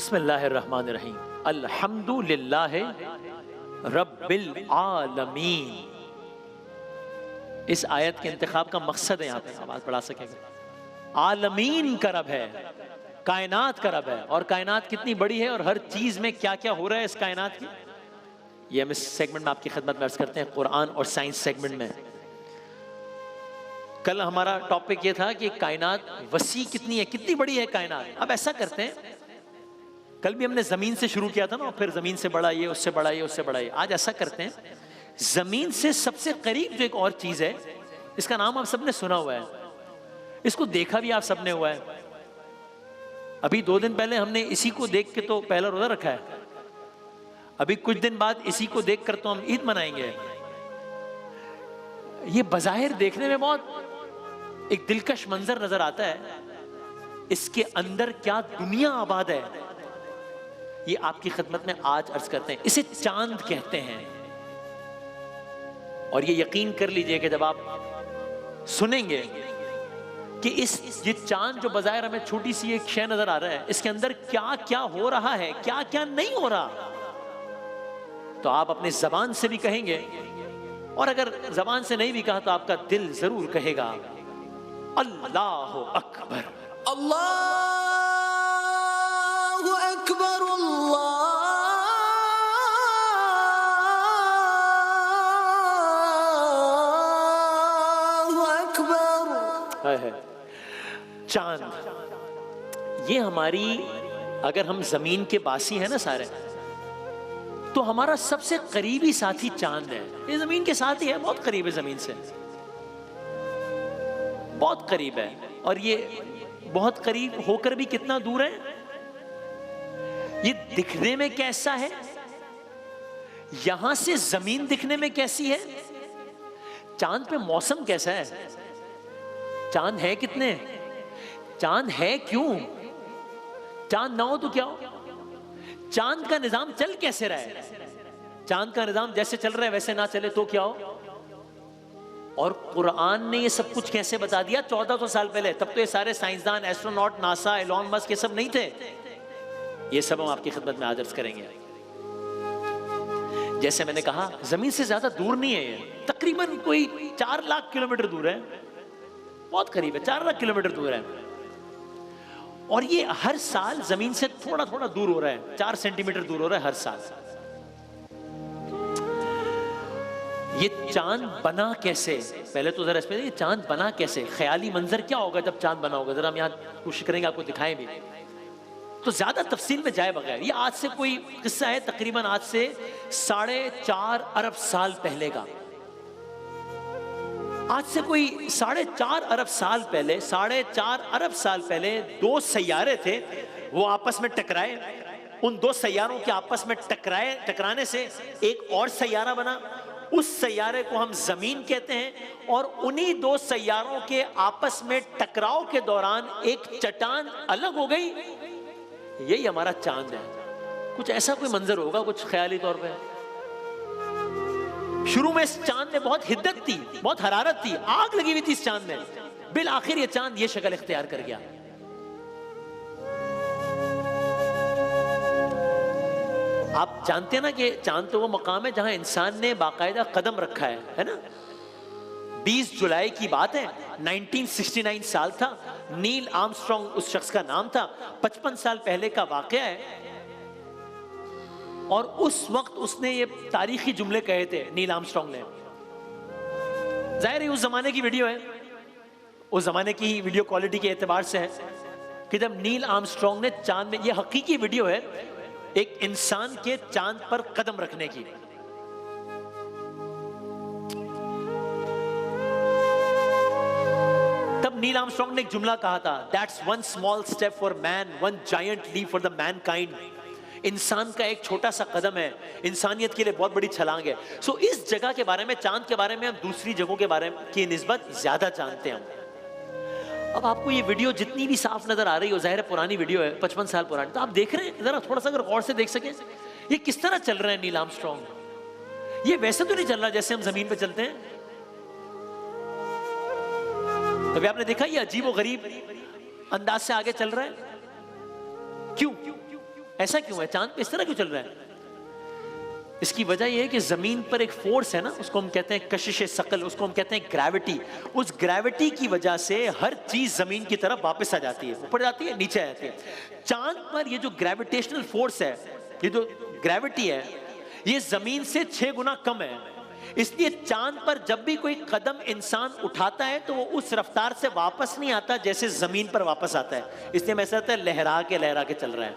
बिस्मिल्लाहिर्रहमानिर्रहीम। अल्हम्दुलिल्लाहि रब्बिल आलमीन। इस आयत के इंतखाब का मकसद है, यहाँ पे आवाज बढ़ा सकेगा, आलमीन का रब है, कायनात का रब है। और कायनात कितनी बड़ी है और हर चीज में क्या क्या हो रहा है इस कायनात की, ये हम इस सेगमेंट में आपकी खिदमत में अर्ज करते हैं, कुरान और साइंस सेगमेंट में। कल हमारा टॉपिक ये था कि कायनात वसी कितनी है, कितनी बड़ी है कायनात। अब ऐसा करते हैं, कल भी हमने जमीन से शुरू किया था ना, फिर जमीन से बड़ा ये, उससे बड़ा ये, उससे बड़ा ये। आज ऐसा करते हैं, जमीन से सबसे करीब जो एक और चीज है, इसका नाम आप सबने सुना हुआ है, इसको देखा भी आप सबने हुआ है। अभी 2 दिन पहले हमने इसी को देख के तो पहला रोजा रखा है, अभी कुछ दिन बाद इसी को देख कर तो हम ईद मनाएंगे। ये बज़ाहिर देखने में बहुत एक दिलकश मंजर नजर आता है, इसके अंदर क्या दुनिया आबाद है, ये आपकी खिदमत में आज अर्ज करते हैं। इसे चांद कहते हैं। और ये यकीन कर लीजिए कि जब आप सुनेंगे कि ये चांद जो बज़ाहिर हमें छोटी सी एक शय नजर आ रहा है, इसके अंदर क्या क्या हो रहा है, क्या क्या नहीं हो रहा, तो आप अपनी जबान से भी कहेंगे, और अगर जबान से नहीं भी कहा तो आपका दिल जरूर कहेगा अल्लाहु अकबर, अल्लाहु अकबर, अल्लाहु अकबर। है चांद, ये हमारी, अगर हम जमीन के बासी है ना सारे, तो हमारा सबसे करीबी साथी चांद है। ये जमीन के साथ ही है, बहुत करीब है जमीन से, बहुत करीब है। और ये बहुत करीब होकर भी कितना दूर है, ये दिखने में कैसा है, यहां से जमीन दिखने में कैसी है, चांद पे मौसम कैसा है, चांद है कितने, चांद है क्यों, चांद ना हो तो क्या हो, चांद का निजाम चल कैसे रहा है, चांद का निजाम जैसे चल रहा है वैसे ना चले तो क्या हो। और कुरान ने ये सब कुछ कैसे बता दिया 1400 साल पहले। तब तो ये सारे साइंसदान, एस्ट्रोनॉट, नासा, एलॉन मस्क, ये सब नहीं थे। ये सब हम आपकी खिदमत में आज अर्ज करेंगे। जैसे मैंने कहा, जमीन से ज्यादा दूर नहीं है ये, तकरीबन कोई 4 लाख किलोमीटर दूर है, बहुत करीब है, 4 लाख किलोमीटर दूर है। और ये हर साल जमीन से थोड़ा थोड़ा दूर हो रहा है, 4 सेंटीमीटर दूर हो रहा है हर साल। ये चांद बना कैसे, पहले तो जरा इसमें, ये चांद बना कैसे, ख्याली मंजर क्या होगा जब चांद बना होगा, जरा हम यहाँ कोशिश करेंगे आपको दिखाएं भी। तो ज्यादा तफसील में जाए बगैर, ये आज से कोई किस्सा है, तकरीबन आज से 4.5 अरब साल पहले का। आज से कोई 4.5 अरब साल पहले, 4.5 अरब साल पहले 2 सैयारे थे, वो आपस में टकराए। उन 2 सैयारों के आपस में टकराने से एक और सैयारा बना, उस सैयारे को हम जमीन कहते हैं। और उन्हीं 2 सैयारों के आपस में टकराव के दौरान एक चट्टान अलग हो गई, यही हमारा चांद है। कुछ ऐसा कोई मंजर होगा, कुछ ख्याली तौर पे। शुरू में इस चांद में बहुत हिद्दत थी, बहुत हरारत थी, आग लगी हुई थी इस चांद में, बिल आखिर ये चांद ये शक्ल इख्तियार कर गया। आप जानते हैं ना कि चांद तो वो मकाम है जहां इंसान ने बाकायदा कदम रखा है ना। 20 जुलाई की बात है, 1969 साल था, नील आर्मस्ट्रॉन्ग उस शख्स का नाम था, 55 साल पहले का वाकया है। और उस वक्त उसने ये तारीखी जुमले कहे थे, नील आर्मस्ट्रॉन्ग ने। जाहिर है उस जमाने की वीडियो है, उस जमाने की वीडियो क्वालिटी के एतबार से है कि जब नील आर्मस्ट्रॉन्ग ने चांद में, ये हकीकी वीडियो है एक इंसान के चांद पर कदम रखने की। तब नील आर्मस्ट्रॉन्ग ने एक जुमला कहा था, that's one small step for man, one giant leap for the mankind. इंसान का एक छोटा सा कदम है, इंसानियत के लिए बहुत बड़ी छलांग है। सो इस जगह के बारे में, चांद के बारे में हम दूसरी जगहों के बारे में की निस्बत ज्यादा जानते हैं। अब आपको ये वीडियो जितनी भी साफ नजर आ रही हो, जाहिर है पुरानी वीडियो है, 55 साल पुरानी, तो आप देख रहे हैं, जरा थोड़ा सा अगर गौर से देख सके, ये किस तरह चल रहा है नील आर्मस्ट्रॉन्ग। ये वैसे तो नहीं चल रहा जैसे हम जमीन पे चलते हैं। कभी आपने देखा ये अजीब व गरीब अंदाज से आगे चल रहा है, क्यों? ऐसा क्यों है? चांद पे इस तरह क्यों चल रहा है? इसकी वजह यह है कि जमीन पर एक फोर्स है ना, उसको हम कहते हैं कशिश सकल, उसको हम कहते हैं ग्रेविटी। उस ग्रेविटी की वजह से हर चीज जमीन की तरफ वापस आ जाती है, ऊपर जाती है, नीचे आ जाती है। चांद पर ये जो ग्रेविटेशनल फोर्स है, ये जो ग्रेविटी है, ये जमीन से 6 गुना कम है। इसलिए चांद पर जब भी कोई कदम इंसान उठाता है तो वो उस रफ्तार से वापस नहीं आता जैसे जमीन पर वापस आता है। इसलिए मैं ऐसा लहरा के चल रहा है।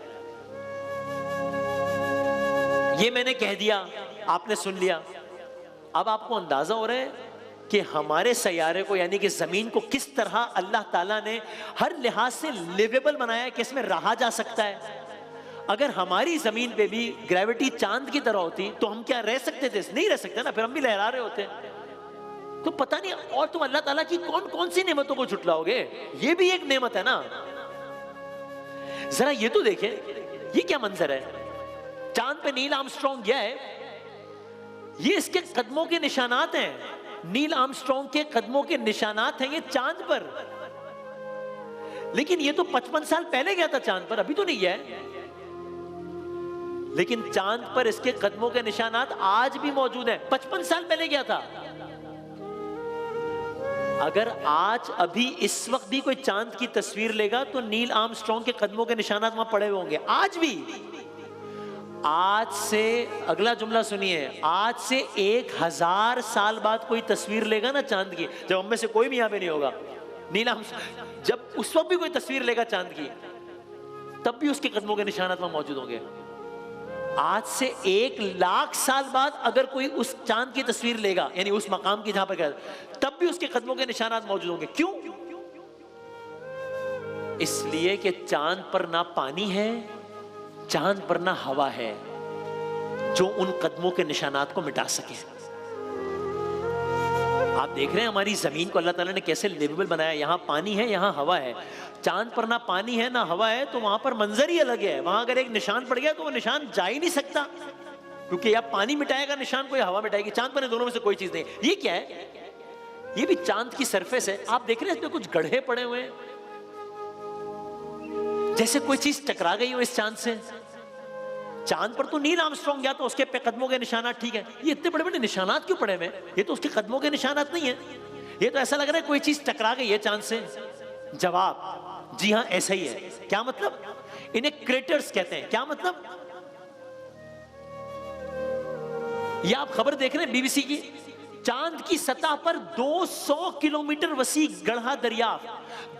ये मैंने कह दिया, आपने सुन लिया। अब आपको अंदाजा हो रहा है कि हमारे सैयारे को, यानी कि जमीन को, किस तरह अल्लाह ताला ने हर लिहाज से लिवेबल बनाया है कि इसमें रहा जा सकता है। अगर हमारी जमीन पे भी ग्रेविटी चांद की तरह होती तो हम क्या रह सकते थे? नहीं रह सकते ना, फिर हम भी लहरा रहे होते। तो पता नहीं, और तुम अल्लाह ताला की कौन कौन सी नेमतों को झुटलाओगे? ये भी एक नेमत है ना। जरा ये तो देखें, ये क्या मंजर है। चांद पे नील आर्मस्ट्रॉन्ग गया है, ये इसके कदमों के निशानात हैं। नील आर्मस्ट्रॉन्ग के कदमों के निशानात हैं ये चांद पर। लेकिन ये तो 55 साल पहले गया था चांद पर, अभी तो नहीं गया है। लेकिन चांद पर इसके कदमों के निशानात आज भी मौजूद हैं। 55 साल पहले गया था। अगर आज अभी इस वक्त भी कोई चांद की तस्वीर लेगा तो नील आर्मस्ट्रॉन्ग के कदमों के निशानात वहां पड़े होंगे आज भी। आज से, अगला जुमला सुनिए, आज से 1000 साल बाद कोई तस्वीर लेगा ना चांद की, जब हम में से कोई भी यहां पे नहीं होगा, नील आर्मस्ट्रॉन्ग जब उस वक्त भी कोई तस्वीर लेगा चांद की, तब भी उसके कदमों के निशानात वहां मौजूद होंगे। आज से 1,00,000 साल बाद अगर कोई उस चांद की तस्वीर लेगा, यानी उस मकाम की जहां पर गया, तब भी उसके कदमों के निशानात मौजूद होंगे। क्यों? इसलिए कि चांद पर ना पानी है, चांद पर ना हवा है जो उन कदमों के निशानात को मिटा सके। आप देख रहे हैं हमारी जमीन को अल्लाह ताला ने कैसे लिवेबल बनाया। यहां पानी है, यहां हवा है। चांद पर ना पानी है ना हवा है, तो वहां पर मंजर ही अलग है। वहां अगर एक निशान पड़ गया तो वो निशान जा ही नहीं सकता, क्योंकि या पानी मिटाएगा निशान को या हवा मिटाएगी। चांद पर दोनों में से कोई चीज नहीं। ये क्या है? ये भी चांद की सरफेस है। आप देख रहे हैं इसमें कुछ गड्ढे पड़े हुए हैं, जैसे कोई चीज टकरा गई हो इस चांद से। चांद पर तो नील आर्मस्ट्रॉन्ग गया तो उसके पे कदमों के निशानात ठीक है। ये इतने बड़े बड़े निशानात क्यों पड़े हुए? ये तो उसके कदमों के निशानात नहीं है। ये तो ऐसा लग रहा है कोई चीज टकरा गई है चांद से। जवाब, जी हां ऐसा ही है। क्या मतलब? इन्हें क्रेटर्स कहते हैं। क्या मतलब? ये आप खबर देख रहे हैं बीबीसी की, चांद की सतह पर 200 किलोमीटर वसी गढ़ा दरियाफ्त।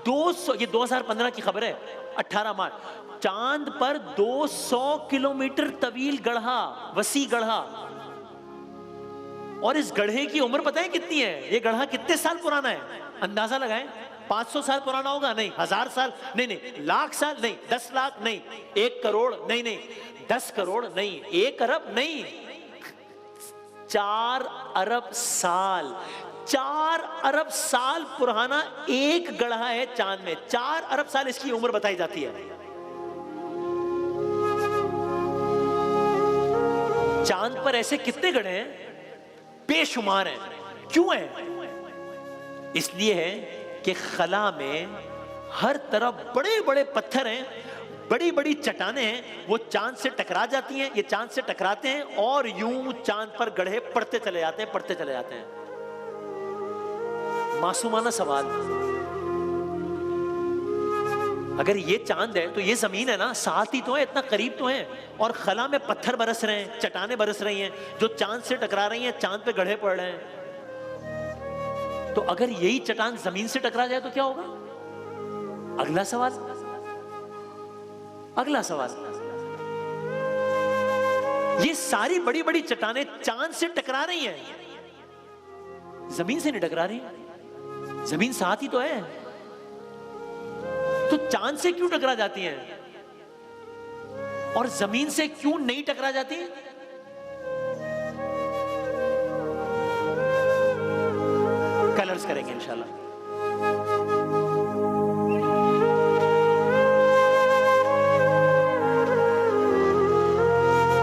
200, ये 2015 की खबर है, 18 मार्च। चांद पर 200 किलोमीटर तवील गढ़ा, वसी गढ़ा। और इस गढ़े की उम्र पता है कितनी है? ये गढ़ा कितने साल पुराना है? अंदाजा लगाएं। 500 साल पुराना होगा? नहीं। 1000 साल? नहीं। लाख साल? नहीं। 10 लाख? नहीं। 1 करोड़? नहीं। 10 करोड़? नहीं। 1 अरब? नहीं। 4 अरब साल। 4 अरब साल पुराना एक गढ़ा है चांद में। 4 अरब साल इसकी उम्र बताई जाती है। चांद पर ऐसे कितने गढ़े हैं? बेशुमार हैं। क्यों हैं? इसलिए है कि खला में हर तरफ बड़े बड़े पत्थर हैं, बड़ी बड़ी चट्टानें हैं। वो चांद से टकरा जाती हैं, ये चांद से टकराते हैं और यूं चांद पर गढ़े पड़ते चले जाते हैं, पड़ते चले जाते हैं। मासूमाना सवाल, अगर ये चांद है तो ये जमीन है ना, साथ ही तो है, इतना करीब तो है। और खला में पत्थर बरस रहे हैं, चट्टानें बरस रही हैं, जो चांद से टकरा रही हैं, चांद पे गढ़े पड़ रहे हैं। तो अगर यही चट्टान जमीन से टकरा जाए तो क्या होगा? अगला सवाल, अगला सवाल। ये सारी बड़ी बड़ी चट्टानें चांद से टकरा रही हैं, जमीन से नहीं टकरा रही। जमीन साथ ही तो है, तो चांद से क्यों टकरा जाती हैं और जमीन से क्यों नहीं टकरा जाती? कलर्स करेंगे इंशाल्लाह।